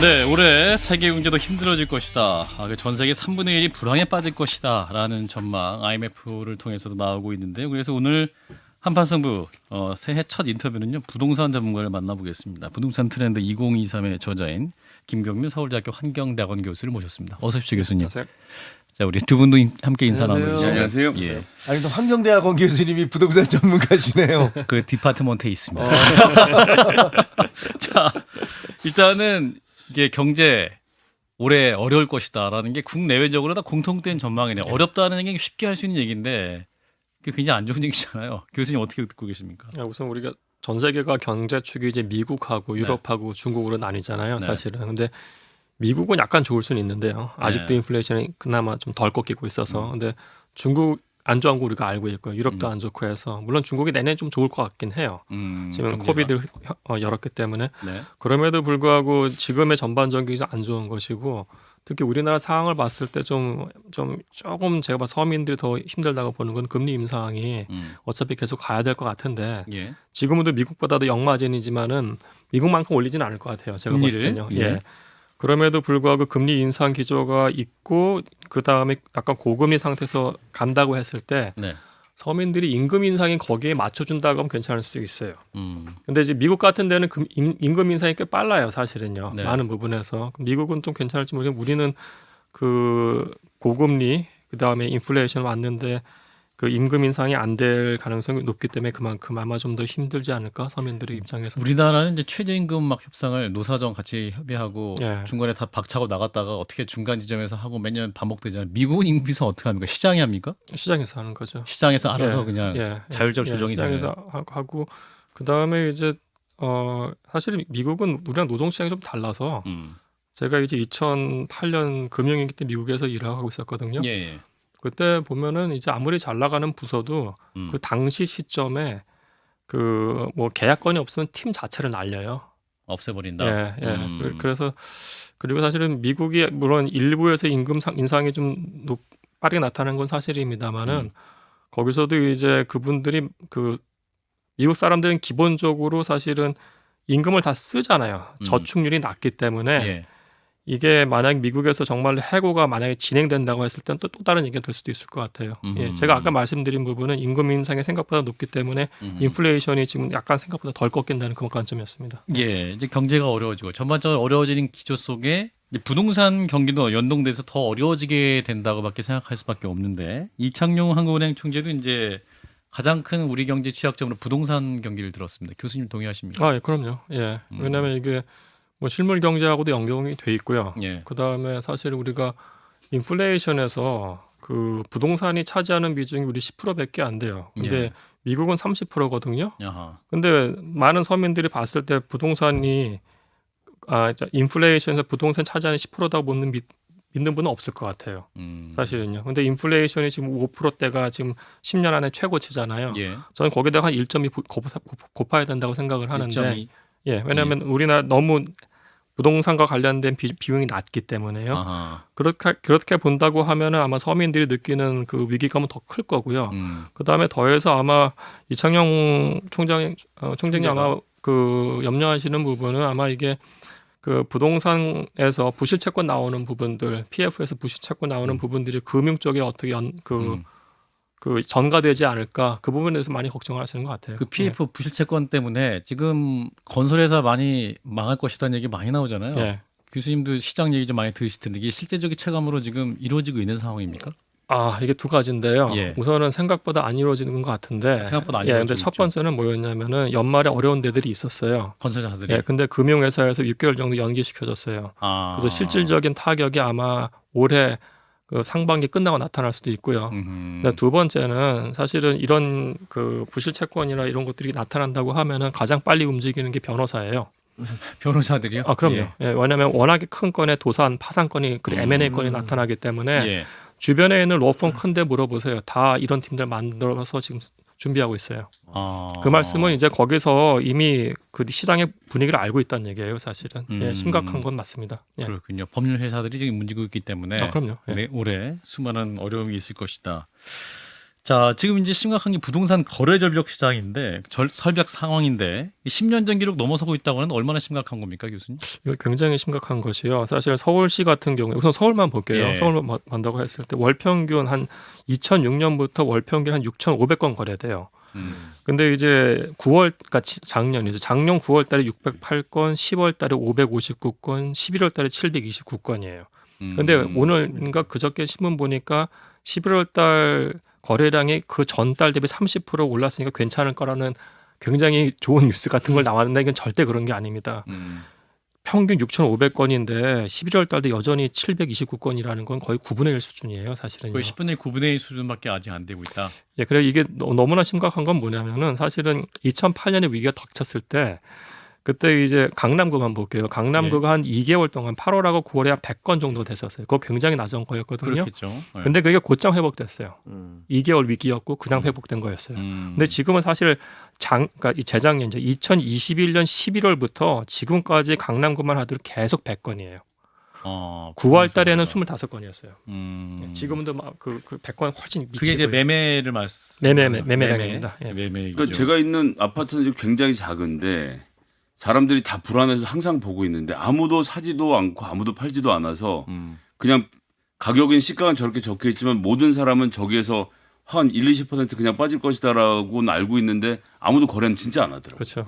네, 올해 세계 경제도 힘들어질 것이다. 전 세계 3분의 1이 불황에 빠질 것이다. 라는 전망 IMF를 통해서도 나오고 있는데요. 그래서 오늘 한판승부 새해 첫 인터뷰는요. 부동산 전문가를 만나보겠습니다. 부동산 트렌드 2023의 저자인 김경민 서울대학교 환경대학원 교수를 모셨습니다. 어서 오십시오, 교수님. 안녕하세요. 자, 우리 두 분도 함께 인사 나누죠. 안녕하세요. 예. 아니 또 환경대학원 교수님이 부동산 전문가시네요. 그 디파트먼트에 있습니다. 자, 일단은 이게 경제 올해 어려울 것이다라는 게 국내외적으로 다 공통된 전망이네요. 어렵다는 게 쉽게 할 수 있는 얘기인데 그게 굉장히 안 좋은 얘기잖아요. 교수님 어떻게 듣고 계십니까? 우선 우리가 전 세계가 경제축이 이제 미국하고 유럽하고 중국으로 나뉘잖아요. 네. 사실은. 근데 미국은 약간 좋을 수는 있는데요. 아직도 네. 인플레이션이 그나마 좀 덜 꺾이고 있어서. 근데 중국 안 좋은 거 우리가 알고 있고요. 유럽도 안 좋고 해서 물론 중국이 내내 좀 좋을 것 같긴 해요. 지금 경제가. 코비드 열었기 때문에. 네. 그럼에도 불구하고 지금의 전반적인 게 안 좋은 것이고 특히 우리나라 상황을 봤을 때 조금 제가 봐 서민들이 더 힘들다고 보는 건 금리 인상이 어차피 계속 가야 될 것 같은데 예. 지금은 또 미국보다도 역마진이지만은 미국만큼 올리지는 않을 것 같아요. 제가 봤을 금리를? 때요. 예. 예. 그럼에도 불구하고 금리 인상 기조가 있고 그 다음에 약간 고금리 상태에서 간다고 했을 때 네. 서민들이 임금 인상이 거기에 맞춰준다고 하면 괜찮을 수 있어요. 음. 근데 이제 미국 같은 데는 임금 인상이 꽤 빨라요, 사실은요. 네. 많은 부분에서. 미국은 좀 괜찮을지 모르겠는데 우리는 그 고금리 그다음에 인플레이션 왔는데 그 임금 인상이 안 될 가능성이 높기 때문에 그만큼 아마 좀 더 힘들지 않을까 서민들의 입장에서. 우리나라는 이제 최저임금 막 협상을 노사정 같이 협의하고 예. 중간에 다 박차고 나갔다가 어떻게 중간 지점에서 하고 매년 반복되잖아요. 미국은 임금 인상 어떻게 합니까? 시장이 합니까? 시장에서 하는 거죠. 시장에서 알아서 예, 그냥 예, 자율적으로 예, 조정이 되는. 시장에서 하고 그다음에 이제 사실 미국은 우리랑 노동 시장이 좀 달라서 제가 이제 2008년 금융위기 때 미국에서 일을 하고 있었거든요. 예, 예. 그때 보면은 이제 아무리 잘 나가는 부서도 그 당시 시점에 그 뭐 계약건이 없으면 팀 자체를 날려요. 없애버린다. 예, 예. 그래서 그리고 사실은 미국이 물론 일부에서 임금 인상이 좀 빠르게 나타나는 건 사실입니다만은 거기서도 이제 그분들이 그 미국 사람들은 기본적으로 사실은 임금을 다 쓰잖아요. 저축률이 낮기 때문에 예. 이게 만약 미국에서 정말 해고가 만약에 진행된다고 했을 때는 또 다른 얘기가 될 수도 있을 것 같아요. 예, 제가 아까 말씀드린 부분은 임금 인상이 생각보다 높기 때문에 인플레이션이 지금 약간 생각보다 덜 꺾인다는 그런 관점이었습니다. 예, 이제 경제가 어려워지고 전반적으로 어려워지는 기조 속에 이제 부동산 경기도 연동돼서 더 어려워지게 된다고밖에 생각할 수밖에 없는데 이창용 한국은행 총재도 이제 가장 큰 우리 경제 취약점으로 부동산 경기를 들었습니다. 교수님 동의하십니까? 예, 그럼요. 예, 왜냐하면 이게 뭐 실물 경제하고도 연동이 돼 있고요. 예. 그 다음에 사실 우리가 인플레이션에서 그 부동산이 차지하는 비중이 우리 10%밖에 안 돼요. 근데 예. 미국은 30%거든요. 야하. 근데 많은 서민들이 봤을 때 부동산이 인플레이션에서 부동산 차지하는 10%다고 믿는 분은 없을 것 같아요. 사실은요. 근데 인플레이션이 지금 5%대가 지금 10년 안에 최고치잖아요. 예. 저는 거기다가 한 1.2 곱해야 된다고 생각을 하는데 1.2. 예, 왜냐하면 우리나라 너무 부동산과 관련된 비용이 낮기 때문에요. 아하. 그렇게 본다고 하면은 아마 서민들이 느끼는 그 위기감은 더 클 거고요. 그 다음에 더해서 아마 이창용 총장이 아마 그 염려하시는 부분은 아마 이게 그 부동산에서 부실채권 나오는 부분들, PF에서 부실채권 나오는 부분들이 금융 쪽에 어떻게 그 전가되지 않을까 그 부분에 대해서 많이 걱정하시는 것 같아요. 그 PF 부실채권 때문에 지금 건설회사 많이 망할 것이라는 얘기 많이 나오잖아요. 예. 교수님도 시장 얘기 좀 많이 들으실 텐데 이게 실제적인 체감으로 지금 이루어지고 있는 상황입니까? 이게 두 가지인데요. 예. 우선은 생각보다 안 이루어지는 것 같은데. 생각보다 안 예, 이루어지고 근데 첫 있죠. 번째는 뭐였냐면은 연말에 어려운 데들이 있었어요. 건설사들이. 예, 근데 금융회사에서 6개월 정도 연기시켜줬어요. 그래서 실질적인 타격이 아마 올해 그 상반기 끝나고 나타날 수도 있고요. 근데 두 번째는 사실은 이런 그 부실 채권이나 이런 것들이 나타난다고 하면은 가장 빨리 움직이는 게 변호사예요. 변호사들이요? 그럼요. 예. 예, 왜냐하면 워낙에 큰 건의 도산, 파산 건이 그리고 M&A 건이 나타나기 때문에 예. 주변에 있는 로펌 큰데 물어보세요. 다 이런 팀들 만들어서 지금 준비하고 있어요. 그 말씀은 이제 거기서 이미 그 시장의 분위기를 알고 있다는 얘기예요, 사실은. 예, 심각한 건 맞습니다. 예. 그렇군요. 법률 회사들이 지금 움직이고 있기 때문에 그럼요. 예. 올해 수많은 어려움이 있을 것이다. 자, 지금 이제 심각한 게 부동산 거래 절벽 시장인데 설벽 상황인데 10년 전 기록 넘어서고 있다고 하는 얼마나 심각한 겁니까, 교수님? 이거 굉장히 심각한 것이요. 사실 서울시 같은 경우에 우선 서울만 볼게요. 예. 서울만 본다고 했을 때 월 평균 한 2006년부터 월 평균 한 6,500건 거래돼요. 근데 이제 9월, 그러니까 작년 9월 달에 608건, 10월 달에 559건, 11월 달에 729건이에요. 근데 오늘인가 그저께 신문 보니까 11월 달 거래량이 그 전달 대비 30% 올랐으니까 괜찮을 거라는 굉장히 좋은 뉴스 같은 걸 나왔는데 이건 절대 그런 게 아닙니다. 평균 6,500건인데 11월 달도 여전히 729건이라는 건 거의 9분의 1 수준이에요, 사실은요. 거의 10분의 1, 9분의 1 수준밖에 아직 안 되고 있다. 예, 그래 이게 너무나 심각한 건 뭐냐면은 사실은 2008년에 위기가 닥쳤을 때 그때 이제 강남구만 볼게요. 강남구가 한 2개월 동안 8월하고 9월에 한 100건 정도 됐었어요. 그거 굉장히 낮은 거였거든요. 그렇겠죠. 네. 근데 그게 곧장 회복됐어요. 2개월 위기였고 그냥 회복된 거였어요. 근데 지금은 사실 그러니까 재작년 이제 2021년 11월부터 지금까지 강남구만 하더라도 계속 100건이에요. 9월 달에는 25건이었어요. 지금도 막 그 100건 훨씬 미치고. 그게 이제 매매를 매매량입니다. 예. 매매이죠. 그러니까 제가 있는 아파트는 지금 굉장히 작은데 사람들이 다 불안해서 항상 보고 있는데 아무도 사지도 않고 아무도 팔지도 않아서 그냥 가격은 시가는 저렇게 적혀 있지만 모든 사람은 저기에서 한 1, 20% 그냥 빠질 것이다라고는 알고 있는데 아무도 거래는 진짜 안 하더라고요. 그렇죠.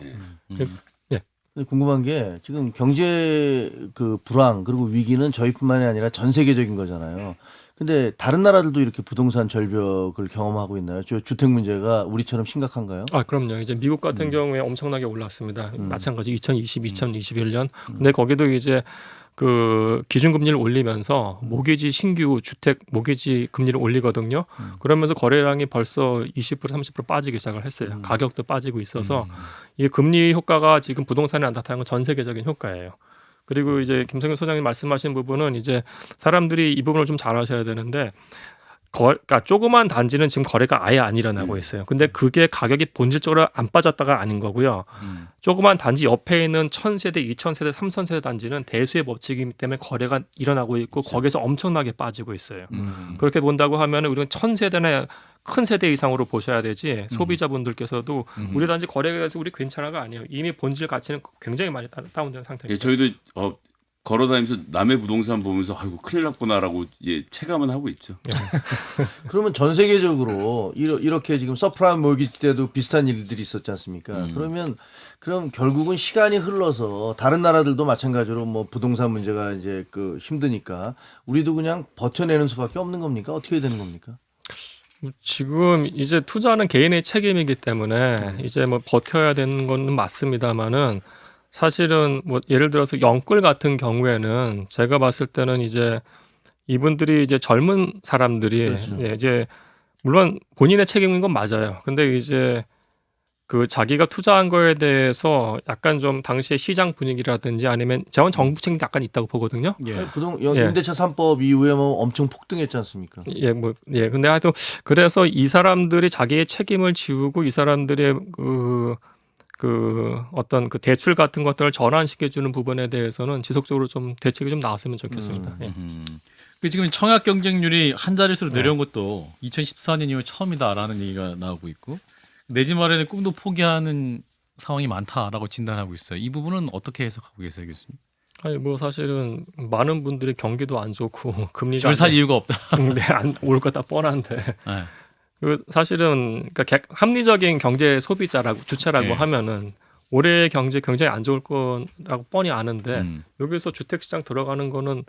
예. 근데 궁금한 게 지금 경제 그 불황 그리고 위기는 저희뿐만이 아니라 전 세계적인 거잖아요. 근데 다른 나라들도 이렇게 부동산 절벽을 경험하고 있나요? 주택 문제가 우리처럼 심각한가요? 아, 그럼요. 이제 미국 같은 경우에 엄청나게 올랐습니다. 마찬가지 2020, 2021년. 근데 거기도 이제 그 기준금리를 올리면서 모기지 신규 주택 모기지 금리를 올리거든요. 그러면서 거래량이 벌써 20% 30% 빠지기 시작을 했어요. 가격도 빠지고 있어서 이 금리 효과가 지금 부동산에 나타나는 건 전 세계적인 효과예요. 그리고 이제 김성현 소장님 말씀하신 부분은 이제 사람들이 이 부분을 좀 잘 아셔야 되는데 그러니까 조그만 단지는 지금 거래가 아예 안 일어나고 있어요. 근데 그게 가격이 본질적으로 안 빠졌다가 아닌 거고요. 조그만 단지 옆에 있는 1000세대, 2000세대, 3000세대 단지는 대수의 법칙이기 때문에 거래가 일어나고 있고 거기서 엄청나게 빠지고 있어요. 그렇게 본다고 하면 우리는 1000세대나 큰 세대 이상으로 보셔야 되지 소비자분들께서도 우리 단지 거래가서 우리 괜찮아가 아니에요. 이미 본질 가치는 굉장히 많이 다운된 상태입니다. 예, 저희도 걸어다니면서 남의 부동산 보면서 아이고 큰일 났구나라고 체감은 하고 있죠. 그러면 전 세계적으로 이렇게 지금 서프라임 모기지 때도 비슷한 일들이 있었지 않습니까? 그럼 결국은 시간이 흘러서 다른 나라들도 마찬가지로 뭐 부동산 문제가 이제 그 힘드니까 우리도 그냥 버텨내는 수밖에 없는 겁니까? 어떻게 되는 겁니까? 지금 이제 투자는 개인의 책임이기 때문에 이제 뭐 버텨야 되는 건 맞습니다만은 사실은 뭐 예를 들어서 영끌 같은 경우에는 제가 봤을 때는 이제 이분들이 이제 젊은 사람들이 그렇죠. 예, 이제 물론 본인의 책임인 건 맞아요. 근데 이제 그 자기가 투자한 거에 대해서 약간 좀 당시의 시장 분위기라든지 아니면 저는 정부 책임이 약간 있다고 보거든요. 예. 임대차 3법 이후에 뭐 엄청 폭등했지 않습니까? 근데 하여튼 그래서 이 사람들이 자기의 책임을 지우고 이 사람들의 그 어떤 그 대출 같은 것들을 전환시켜주는 부분에 대해서는 지속적으로 좀 대책이 좀 나왔으면 좋겠습니다. 예. 그 지금 청약 경쟁률이 한 자릿수로 내려온 것도 2014년 이후 처음이다라는 얘기가 나오고 있고 내 집 마련의 꿈도 포기하는 상황이 많다라고 진단하고 있어요. 이 부분은 어떻게 해석하고 계세요, 교수님? 아니 뭐 사실은 많은 분들이 경기도 안 좋고 금리가 집을 살 이유가 없다. 안 올 거다 뻔한데. 네. 그 사실은 그러니까 합리적인 경제 소비자라고 주체라고 네. 하면은 올해 경제 굉장히 안 좋을 거라고 뻔히 아는데 여기서 주택 시장 들어가는 거는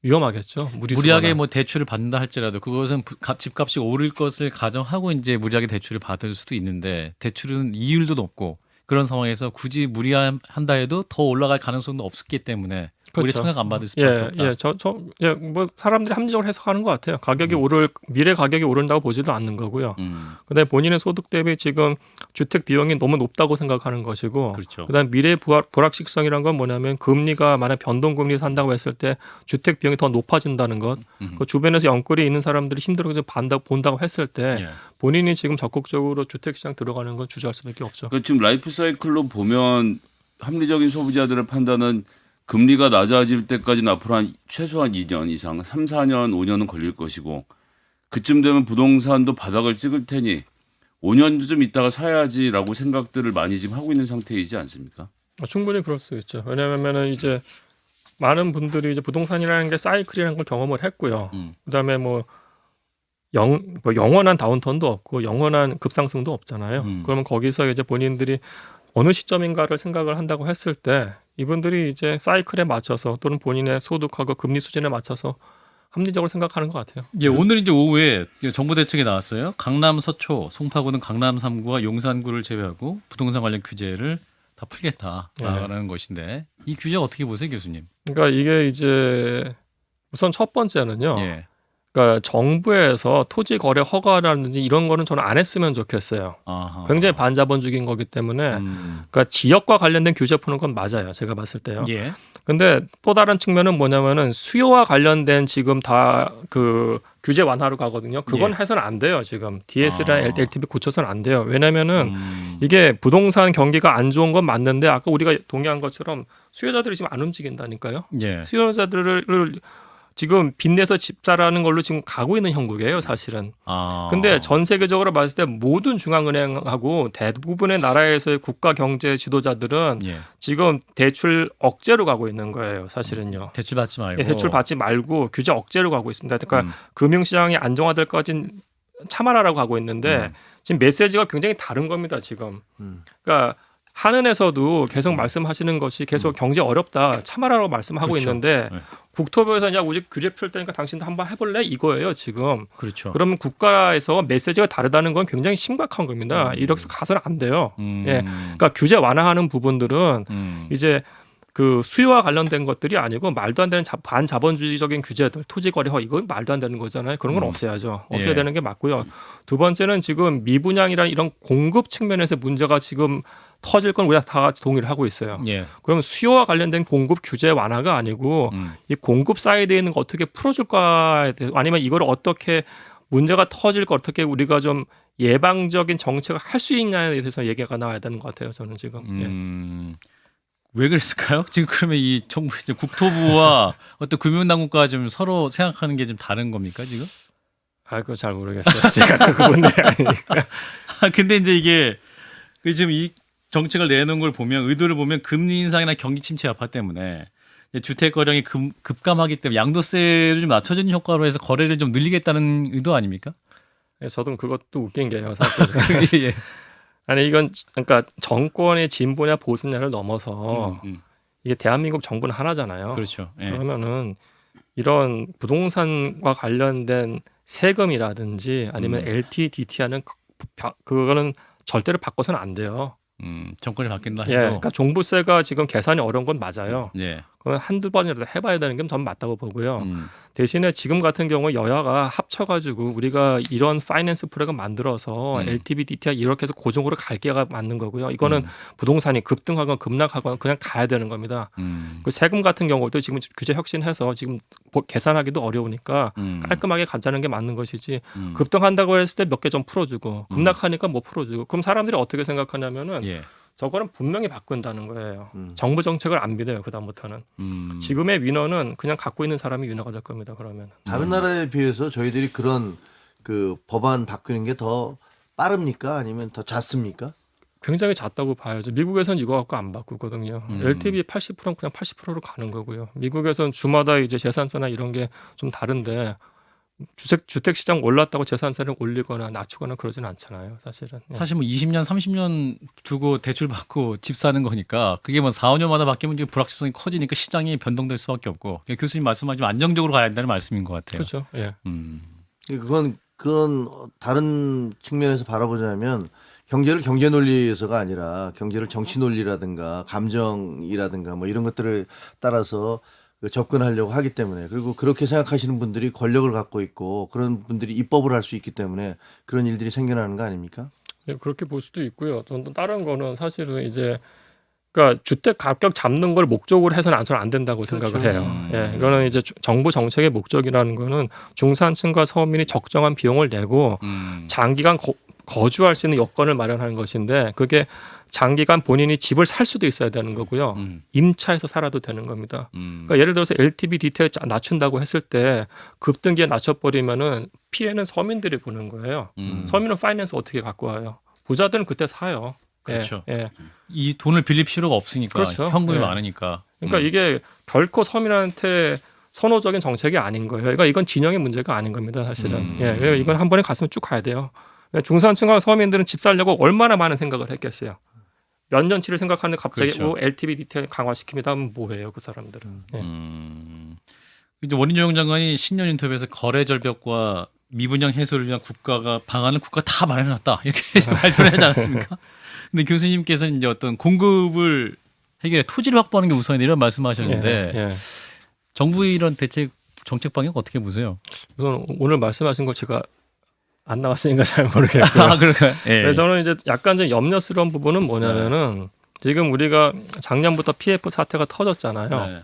위험하겠죠. 무리하게 뭐 대출을 받는다 할지라도 그것은 집값이 오를 것을 가정하고 이제 무리하게 대출을 받을 수도 있는데 대출은 이율도 높고 그런 상황에서 굳이 무리한다 해도 더 올라갈 가능성도 없기 때문에 우리 청약 안 받을 수밖에 없다. 뭐 사람들이 합리적으로 해석하는 것 같아요. 가격이 미래 가격이 오른다고 보지도 않는 거고요. 그다음에 본인의 소득 대비 지금 주택 비용이 너무 높다고 생각하는 것이고, 그렇죠. 그다음에 미래 불확실성이란 건 뭐냐면 금리가 만약 변동금리 산다고 했을 때 주택 비용이 더 높아진다는 것. 그 주변에서 영끌이 있는 사람들이 힘들어서 본다고 했을 때 본인이 지금 적극적으로 주택 시장 들어가는 건 주저할 수밖에 없죠. 그러니까 지금 라이프 사이클로 보면 합리적인 소비자들의 판단은 금리가 낮아질 때까지는 앞으로 최소한 2년 이상, 3, 4년, 5년은 걸릴 것이고 그쯤 되면 부동산도 바닥을 찍을 테니 5년 좀 있다가 사야지라고 생각들을 많이 지금 하고 있는 상태이지 않습니까? 충분히 그럴 수 있죠. 왜냐하면은 이제 많은 분들이 이제 부동산이라는 게 사이클이라는 걸 경험을 했고요. 그다음에 뭐 영원한 다운턴도 없고 영원한 급상승도 없잖아요. 그러면 거기서 이제 본인들이 어느 시점인가를 생각을 한다고 했을 때 이분들이 이제 사이클에 맞춰서 또는 본인의 소득하고 금리 수준에 맞춰서 합리적으로 생각하는 것 같아요. 예, 오늘 이제 오후에 정부 대책이 나왔어요. 강남 서초, 송파구는 강남 3구와 용산구를 제외하고 부동산 관련 규제를 다 풀겠다라는 것인데 이 규제 어떻게 보세요, 교수님? 그러니까 이게 이제 우선 첫 번째는요. 예. 그러니까 정부에서 토지 거래 허가라든지 이런 거는 저는 안 했으면 좋겠어요. 아하. 굉장히 반자본주의인 거기 때문에 그러니까 지역과 관련된 규제 푸는 건 맞아요. 제가 봤을 때요. 예. 근데 또 다른 측면은 뭐냐면은 수요와 관련된 지금 다 그 규제 완화로 가거든요. 그건 예. 해서는 안 돼요. 지금 DS랑 아. LTV 고쳐서는 안 돼요. 왜냐면은 이게 부동산 경기가 안 좋은 건 맞는데 아까 우리가 동의한 것처럼 수요자들이 지금 안 움직인다니까요. 예. 수요자들을 지금 빚내서 집 사라는 걸로 지금 가고 있는 형국이에요, 사실은. 아. 근데 전 세계적으로 봤을 때 모든 중앙은행하고 대부분의 나라에서의 국가 경제 지도자들은 예. 지금 대출 억제로 가고 있는 거예요, 사실은요. 대출 받지 말고. 예, 대출 받지 말고 규제 억제로 가고 있습니다. 그러니까 금융시장이 안정화될 것까진 참아라라고 하고 있는데 지금 메시지가 굉장히 다른 겁니다, 지금. 그러니까 한은에서도 계속 말씀하시는 것이 계속 경제 어렵다 참아라라고 말씀하고 그렇죠. 있는데 네. 국토부에서 이제 우리 규제 풀 테니까 당신도 한번 해볼래 이거예요 지금. 그렇죠. 그러면 국가에서 메시지가 다르다는 건 굉장히 심각한 겁니다. 이렇게 가서는 안 돼요. 예, 그러니까 규제 완화하는 부분들은 이제 그 수요와 관련된 것들이 아니고 말도 안 되는 반자본주의적인 규제들, 토지거래허 이건 말도 안 되는 거잖아요. 그런 건 없애야죠. 없애야 예. 되는 게 맞고요. 두 번째는 지금 미분양이랑 이런 공급 측면에서 문제가 지금 터질 건 우리가 다 동의를 하고 있어요. 예. 그러면 수요와 관련된 공급 규제 완화가 아니고 이 공급 사이드에 있는 거 어떻게 풀어줄까에 대해서 아니면 이걸 어떻게 문제가 터질 거 어떻게 우리가 좀 예방적인 정책을 할 수 있냐에 대해서 얘기가 나와야 되는 것 같아요. 저는 지금. 왜 그랬을까요? 지금 그러면 이 정부 이제 국토부와 어떤 금융당국과 좀 서로 생각하는 게 좀 다른 겁니까 지금? 그거 잘 모르겠어요. 제가 그 부분들이 아니니까. 근데 이제 이게 지금 이 정책을 내놓은 걸 보면 의도를 보면 금리 인상이나 경기 침체 여파 때문에 주택 거래량이 급감하기 때문에 양도세를 좀 낮춰주는 효과로 해서 거래를 좀 늘리겠다는 의도 아닙니까? 저도 그것도 웃긴 게요, 사실. 예. 아니 이건 그러니까 정권의 진보냐 보수냐를 넘어서 이게 대한민국 정부는 하나잖아요. 그렇죠. 예. 그러면은 이런 부동산과 관련된 세금이라든지 아니면 LT, DT하는 그거는 절대로 바꿔서는 안 돼요. 정권이 바뀐다 해도. 예, 그러니까 종부세가 지금 계산이 어려운 건 맞아요. 예. 그건 한두 번이라도 해봐야 되는 게 전 맞다고 보고요. 대신에 지금 같은 경우 여야가 합쳐가지고 우리가 이런 파이낸스 프로그램 만들어서 LTV, DTI 이렇게 해서 고정으로 갈 게가 맞는 거고요. 이거는 부동산이 급등하거나 급락하거나 그냥 가야 되는 겁니다. 그 세금 같은 경우도 지금 규제 혁신해서 지금 계산하기도 어려우니까 깔끔하게 가자는 게 맞는 것이지 급등한다고 했을 때 몇 개 좀 풀어주고 급락하니까 뭐 풀어주고 그럼 사람들이 어떻게 생각하냐면은 예. 저거는 분명히 바꾼다는 거예요. 정부 정책을 안 믿어요. 그다음부터는. 지금의 위너는 그냥 갖고 있는 사람이 위너가 될 겁니다. 그러면. 다른 나라에 비해서 저희들이 그런 그 법안 바꾸는 게 더 빠릅니까? 아니면 더 잦습니까? 굉장히 잦다고 봐야죠. 미국에서는 이거 갖고 안 바꾸거든요. LTV 80%는 그냥 80%로 가는 거고요. 미국에서는 주마다 이제 재산세나 이런 게 좀 다른데 주택 시장 올랐다고 재산세를 올리거나 낮추거나 그러진 않잖아요, 사실은. 사실 뭐 20년, 30년 두고 대출 받고 집 사는 거니까 그게 뭐 4, 5년마다 바뀌면 이제 불확실성이 커지니까 시장이 변동될 수밖에 없고 교수님 말씀하지만 안정적으로 가야 한다는 말씀인 것 같아요. 그렇죠. 예. 그건 다른 측면에서 바라보자면 경제를 경제 논리에서가 아니라 경제를 정치 논리라든가 감정이라든가 뭐 이런 것들을 따라서 접근하려고 하기 때문에 그리고 그렇게 생각하시는 분들이 권력을 갖고 있고 그런 분들이 입법을 할 수 있기 때문에 그런 일들이 생겨나는 거 아닙니까? 예, 그렇게 볼 수도 있고요. 또 다른 거는 사실은 이제 그러니까 주택 가격 잡는 걸 목적으로 해서는 저는 안 된다고 생각을 해요. 예, 이거는 이제 정부 정책의 목적이라는 거는 중산층과 서민이 적정한 비용을 내고 장기간 거주할 수 있는 여건을 마련하는 것인데 그게 장기간 본인이 집을 살 수도 있어야 되는 거고요. 임차해서 살아도 되는 겁니다. 그러니까 예를 들어서 LTV 디테일 낮춘다고 했을 때 급등기에 낮춰버리면은 피해는 서민들이 보는 거예요. 서민은 파이낸스 어떻게 갖고 와요? 부자들은 그때 사요. 그렇죠. 예. 이 돈을 빌릴 필요가 없으니까 그렇죠. 현금이 예. 많으니까. 그러니까 이게 결코 서민한테 선호적인 정책이 아닌 거예요. 그러니까 이건 진영의 문제가 아닌 겁니다, 사실은. 예, 이건 한 번에 갔으면 쭉 가야 돼요. 중산층과 서민들은 집 살려고 얼마나 많은 생각을 했겠어요. 몇 년치를 생각하는데 갑자기 그렇죠. LTV 디테일 강화시킵니다 하면 뭐예요, 그 사람들은. 예. 이제 원희룡 장관이 신년 인터뷰에서 거래 절벽과 미분양 해소를 위한 국가가 방안을 국가 다 마련해놨다 이렇게 발표를 하지 않았습니까? 근데 교수님께서는 이제 어떤 공급을 해결해 토지를 확보하는 게 우선이다 이런 말씀하셨는데 예. 정부의 이런 대책 정책 방향 어떻게 보세요? 우선 오늘 말씀하신 거 제가 안 나왔으니까 잘 모르겠고요. 아 그럴까요? 예. 그래서 저는 이제 약간 좀 염려스러운 부분은 뭐냐면은 지금 우리가 작년부터 PF 사태가 터졌잖아요. 네.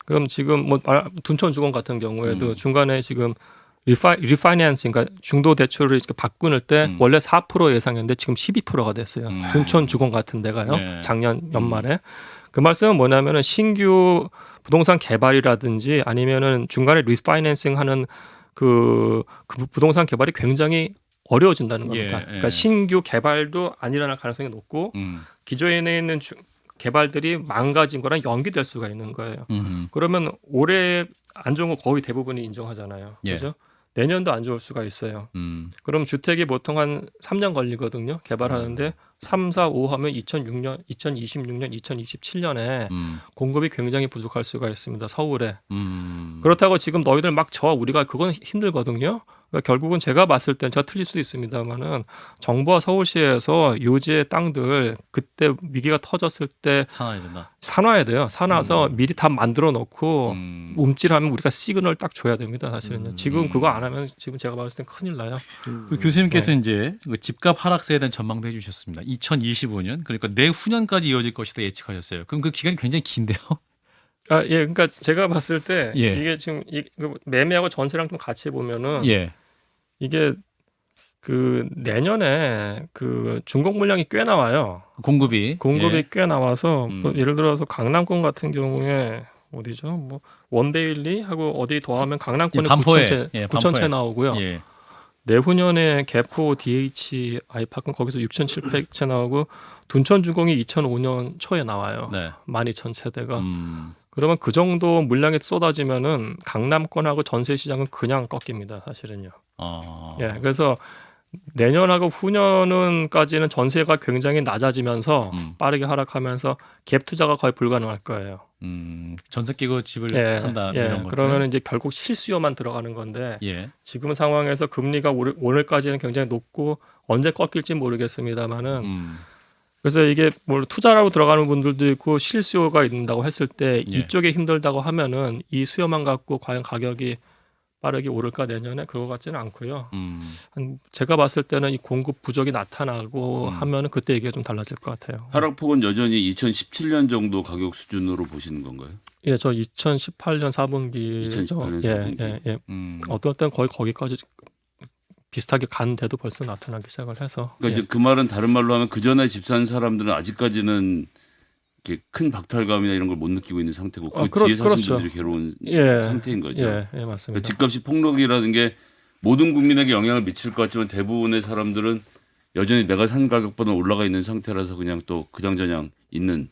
그럼 지금 뭐 둔촌주공 같은 경우에도 중간에 지금 리파이낸싱, 그러니까 중도 대출을 이렇게 바꾸는 때 원래 4% 예상했는데 지금 12%가 됐어요. 둔촌주공 같은 데가요. 네. 작년 연말에. 그 말씀은 뭐냐면은 신규 부동산 개발이라든지 아니면은 중간에 리파이낸싱 하는 그 부동산 개발이 굉장히 어려워진다는 겁니다. 예, 예. 그러니까 신규 개발도 안 일어날 가능성이 높고 기존에 있는 개발들이 망가진 거랑 연기될 수가 있는 거예요. 그러면 올해 안 좋은 거 거의 대부분이 인정하잖아요. 예. 그죠? 내년도 안 좋을 수가 있어요. 그럼 주택이 보통 한 3년 걸리거든요. 개발하는데 3, 4, 5 하면 2026년, 2027년에 공급이 굉장히 부족할 수가 있습니다. 서울에. 그렇다고 지금 너희들 막 우리가 그건 힘들거든요. 그러니까 결국은 제가 봤을 땐 제가 틀릴 수도 있습니다만은 정부와 서울시에서 요지의 땅들 그때 위기가 터졌을 때 산화해야 된다. 산화해야 돼요. 산화서 미리 다 만들어 놓고 움찔하면 우리가 시그널 딱 줘야 됩니다. 사실은요. 지금 그거 안 하면 지금 제가 봤을 땐 큰일 나요. 그 교수님께서 이제 그 집값 하락세에 대한 전망도 해주셨습니다. 2025년 그러니까 내후년까지 이어질 것이다 예측하셨어요. 그럼 그 기간이 굉장히 긴데요. 아, 예, 그러니까 제가 봤을 때 예. 이게 지금 매매하고 전세랑 좀 같이 보면은 예. 이게 그 내년에 그 중공 물량이 꽤 나와요. 공급이 예. 꽤 나와서 뭐 예를 들어서 강남권 같은 경우에 어디죠? 뭐 원베일리 하고 어디 더하면 강남권에 반포에 9,000채 나오고요. 예. 내후년에 개포 DH 아이파크는 거기서 6,700채 나오고 둔촌주공이 2005년 초에 나와요. 네. 12,000세대가. 그러면 그 정도 물량이 쏟아지면은 강남권하고 전세 시장은 그냥 꺾입니다, 사실은요. 예, 그래서 내년하고 후년은까지는 전세가 굉장히 낮아지면서 빠르게 하락하면서 갭 투자가 거의 불가능할 거예요. 전세 끼고 집을 산다 예, 이런 것. 그러면 이제 결국 실수요만 들어가는 건데 예. 지금 상황에서 금리가 오늘까지는 굉장히 높고 언제 꺾일지 모르겠습니다만은. 그래서 이게 뭐 투자라고 들어가는 분들도 있고 실수요가 있다고 했을 때 예. 이쪽에 힘들다고 하면은 이 수요만 갖고 과연 가격이 빠르게 오를까 내년에 그거 같지는 않고요. 제가 봤을 때는 이 공급 부족이 나타나고 하면은 그때 얘기가 좀 달라질 것 같아요. 하락폭은 여전히 2017년 정도 가격 수준으로 보시는 건가요? 예, 저 2018년 4분기죠. 2018년 4분기. 예. 어떨 땐 거의 거기까지 비슷하게 간데도 벌써 나타나기 시작을 해서. 그러니까 이제 그 말은 다른 말로 하면 그 전에 집 산 사람들은 아직까지는 이렇게 큰 박탈감이나 이런 걸 못 느끼고 있는 상태고 그 뒤에 사신 그렇죠. 분들이 괴로운 상태인 거죠. 예, 맞습니다. 그러니까 집값이 폭락이라는 게 모든 국민에게 영향을 미칠 것 같지만 대부분의 사람들은 여전히 내가 산 가격보다 올라가 있는 상태라서 그냥 또 그장저냥 있는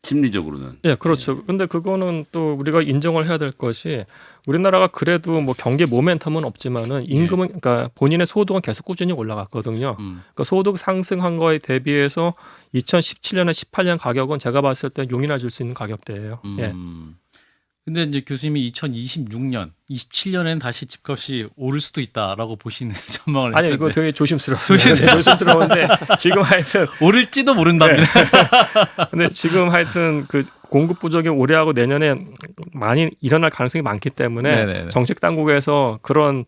심리적으로는. 예, 그렇죠. 근데 그거는 또 우리가 인정을 해야 될 것이 우리나라가 그래도 뭐 경제 모멘텀은 없지만은 임금은 그러니까 본인의 소득은 계속 꾸준히 올라갔거든요. 그러니까 소득 상승한 거에 대비해서 2017년에 18년 가격은 제가 봤을 때 용인해 줄 수 있는 가격대예요. 예. 근데 이제 교수님이 2026년, 27년에는 다시 집값이 오를 수도 있다라고 보시는 전망을 아니 했던데. 이거 되게 조심스러운데 지금 하여튼 오를지도 모른답니다. 근데 지금 하여튼 그 공급 부족이 올해하고 내년에 많이 일어날 가능성이 많기 때문에 네네네. 정책 당국에서 그런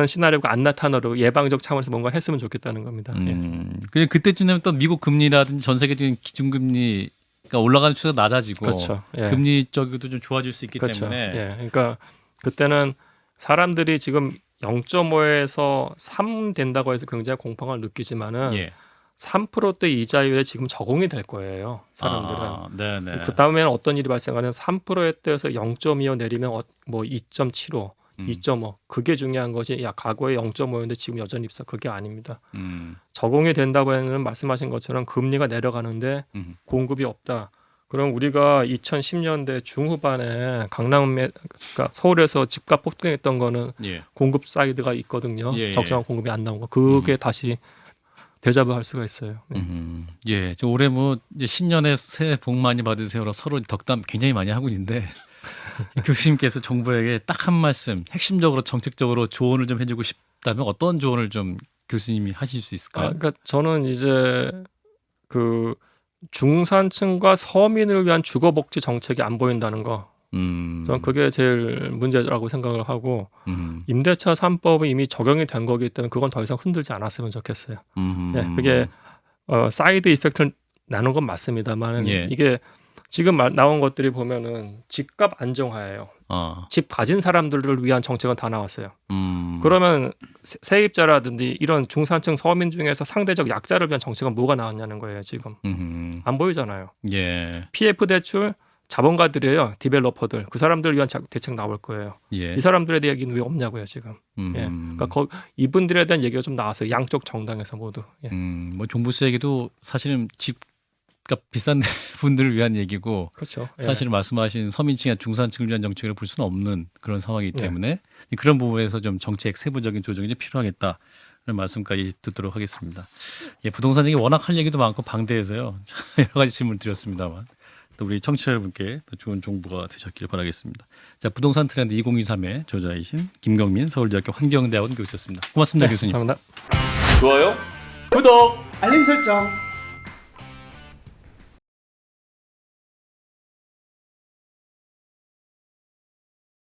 시나리오가 안 나타나도록 예방적 차원에서 뭔가 했으면 좋겠다는 겁니다. 그냥 그때쯤 되면 또 미국 금리라든지 전 세계적인 기준금리 그러니까 올라가는 추세가 낮아지고 그렇죠. 예. 금리 쪽도 좀 좋아질 수 있기 그렇죠. 때문에 예. 그러니까 그때는 사람들이 지금 0.5에서 3 된다고 해서 굉장히 공포감을 느끼지만은 예. 3%대 이자율에 지금 적응이 될 거예요. 사람들은. 네네. 그 다음에는 어떤 일이 발생하면 3%대에서 0.25 내리면 뭐 2.75, 2.5 그게 중요한 것이 야 과거에 0.5였는데 지금 여전히 비싸 그게 아닙니다. 적응이 된다고 하면 말씀하신 것처럼 금리가 내려가는데 공급이 없다. 그럼 우리가 2010년대 중후반에 그러니까 서울에서 집값 폭등했던 거는 예. 공급 사이드가 있거든요. 예, 예. 적정한 공급이 안 나온 거. 그게 다시 대자뷰할 수가 있어요. 네. 예, 저 올해 뭐 이제 신년에 새해 복 많이 받으세요로 서로 덕담 굉장히 많이 하고 있는데 교수님께서 정부에게 딱 한 말씀, 핵심적으로 정책적으로 조언을 좀 해주고 싶다면 어떤 조언을 좀 교수님이 하실 수 있을까요? 그러니까 저는 이제 그 중산층과 서민을 위한 주거복지 정책이 안 보인다는 거. 저는 그게 제일 문제라고 생각을 하고 임대차 3법이 이미 적용이 된 거기 때문에 그건 더 이상 흔들지 않았으면 좋겠어요. 예, 그게 사이드 이펙트를 나는 건 맞습니다만 예. 이게 지금 나온 것들이 보면은 집값 안정화예요. 집 가진 사람들을 위한 정책은 다 나왔어요. 그러면 세입자라든지 이런 중산층 서민 중에서 상대적 약자를 위한 정책은 뭐가 나왔냐는 거예요. 지금 안 보이잖아요. 예. PF 대출 자본가들이에요. 디벨로퍼들 그 사람들을 위한 대책 나올 거예요. 예. 이 사람들에 대한 얘기는 왜 없냐고요 지금. 예. 그러니까 이분들에 대한 얘기가 좀 나왔어요. 양쪽 정당에서 모두. 예. 뭐 종부세 얘기도 사실은 집값 비싼 분들을 위한 얘기고 그렇죠. 예. 사실 말씀하신 서민층이나 중산층을 위한 정책을 볼 수는 없는 그런 상황이기 때문에 그런 부분에서 좀 정책 세부적인 조정이 좀 필요하겠다는 말씀까지 듣도록 하겠습니다. 예, 부동산 얘기 워낙 할 얘기도 많고 방대해서요. 여러 가지 질문 드렸습니다만 또 우리 청취자 여러분께 또 좋은 정보가 되셨길 바라겠습니다. 자, 부동산 트렌드 2023의 저자이신 김경민 서울대학교 환경대학원 교수였습니다. 고맙습니다, 교수님. 감사합니다. 좋아요, 구독, 알림 설정.